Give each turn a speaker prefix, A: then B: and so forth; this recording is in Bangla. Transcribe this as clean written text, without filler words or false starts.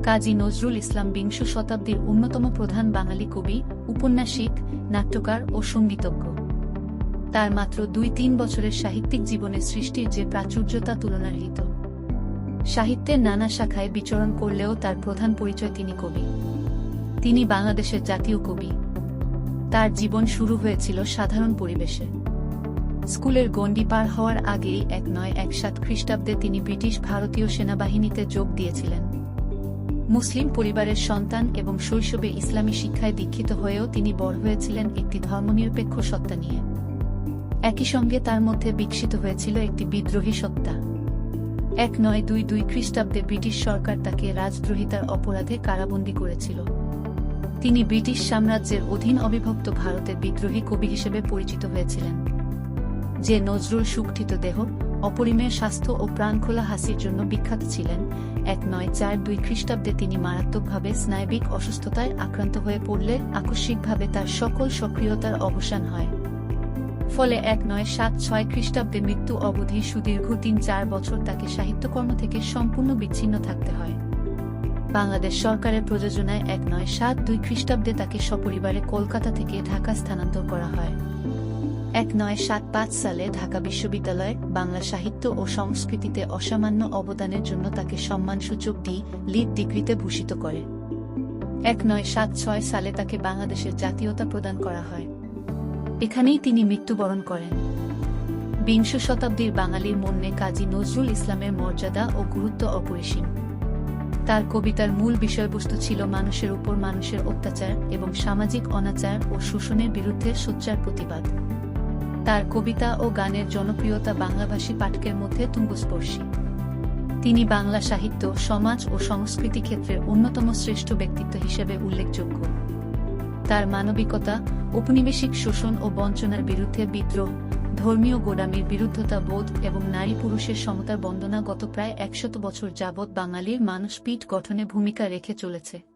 A: কাজী নজরুল ইসলাম বিংশ শতাব্দীর অন্যতম প্রধান বাঙালি কবি, উপন্যাসিক, নাট্যকার ও সঙ্গীতজ্ঞ। তার মাত্র ২-৩ বছরের সাহিত্যিক জীবনের সৃষ্টির যে প্রাচুর্যতা তুলনারহিত। সাহিত্যের নানা শাখায় বিচরণ করলেও তার প্রধান পরিচয় তিনি কবি। তিনি বাংলাদেশের জাতীয় কবি। তার জীবন শুরু হয়েছিল সাধারণ পরিবেশে। স্কুলের গণ্ডি পার হওয়ার আগেই ১৯১৭ খ্রিস্টাব্দে তিনি ব্রিটিশ ভারতীয় সেনাবাহিনীতে যোগ দিয়েছিলেন। মুসলিম পরিবারের সন্তান এবং শৈশবে ইসলামী শিক্ষায় দীক্ষিত হয়েও তিনি বড় হয়েছিলেন একটি ধর্মনিরপেক্ষ সত্তা নিয়ে। একই সঙ্গে তার মধ্যে বিকশিত হয়েছিল একটি বিদ্রোহী সত্তা। ১৯২২ খ্রিস্টাব্দে ব্রিটিশ সরকার তাকে রাজদ্রোহিতার অপরাধে কারাবন্দী করেছিল। তিনি ব্রিটিশ সাম্রাজ্যের অধীন অবিভক্ত ভারতের বিদ্রোহী কবি হিসেবে পরিচিত হয়েছিলেন। যে নজরুল সুগঠিত দেহ, অপরিমেয় স্বাস্থ্য ও প্রাণখোলা হাসির জন্য বিখ্যাত ছিলেন, ১৯৪২ খ্রিস্টাব্দে তিনি মারাত্মকভাবে স্নায়বিক অসুস্থতায় আক্রান্ত হয়ে পড়লে আকস্মিকভাবে তার সকল সক্রিয়তার অবসান হয়। ফলে ১৯৭৬ খ্রিস্টাব্দে মৃত্যু অবধি সুদীর্ঘ ৩-৪ বছর তাকে সাহিত্যকর্ম থেকে সম্পূর্ণ বিচ্ছিন্ন থাকতে হয়। বাংলাদেশ সরকারের প্রযোজনায় ১৯৭২ খ্রিস্টাব্দে তাকে সপরিবারে কলকাতা থেকে ঢাকা স্থানান্তর করা হয়। ১৯৭৫ সালে ঢাকা বিশ্ববিদ্যালয় বাংলা সাহিত্য ও সংস্কৃতিতে অসামান্য অবদানের জন্য তাকে সম্মানসূচক ডি.লিট ডিগ্রিতে ভূষিত করে। ১৯৭৬ সালে তাকে বাংলাদেশের জাতীয়তা প্রদান করা হয়। এখানেই তিনি মৃত্যুবরণ করেন। বিংশ শতাব্দীর বাঙালির মনে কাজী নজরুল ইসলামের মর্যাদা ও গুরুত্ব অপরিসীম। তার কবিতার মূল বিষয়বস্তু ছিল মানুষের উপর মানুষের অত্যাচার এবং সামাজিক অনাচার ও শোষণের বিরুদ্ধে সোচ্চার প্রতিবাদ। তার কবিতা ও গানের জনপ্রিয়তা বাংলাভাষী পাঠকের মধ্যে তুঙ্গস্পর্শী। তিনি বাংলা সাহিত্য, সমাজ ও সংস্কৃতি ক্ষেত্রের অন্যতম শ্রেষ্ঠ ব্যক্তিত্ব হিসেবে উল্লেখযোগ্য। তার মানবিকতা, ঔপনিবেশিক শোষণ ও বঞ্চনার বিরুদ্ধে বিদ্রোহ, ধর্মীয় গোঁড়ামির বিরুদ্ধতা বোধ এবং নারী পুরুষের সমতার বন্দনা গত প্রায় ১০০ বছর যাবৎ বাঙালির মানসপট গঠনে ভূমিকা রেখে চলেছে।